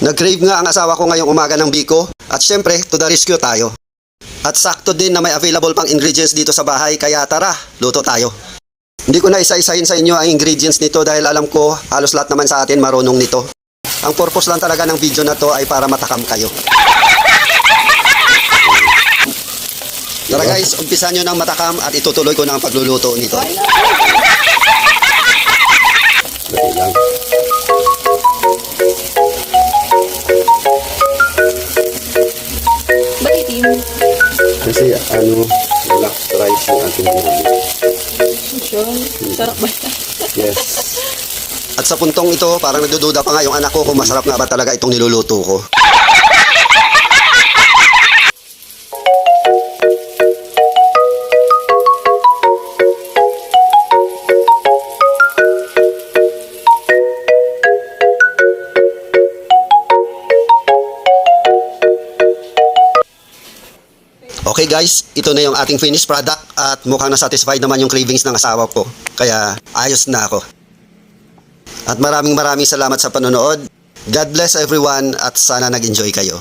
Nag-crave nga ang asawa ko ngayong umaga ng biko at syempre to the rescue tayo. At sakto din na may available pang ingredients dito sa bahay kaya tara, luto tayo. Hindi ko na isa-isahin sa inyo ang ingredients nito dahil alam ko halos lahat naman sa atin marunong nito. Ang purpose lang talaga ng video na to ay para matakam kayo. Tara guys, umpisan nyo ng matakam at itutuloy ko na ang pagluluto nito. Dali lang. Ba't itim? Kasi black rice yung ating ginamit. Sure. Sarap ba? Yes. At sa puntong ito, parang nagdududa pa nga yung anak ko kung masarap nga ba talaga itong niluluto ko. Okay guys, ito na yung ating finished product at mukhang na-satisfied naman yung cravings ng asawa ko. Kaya ayos na ako. At maraming salamat sa panonood. God bless everyone at sana nag-enjoy kayo.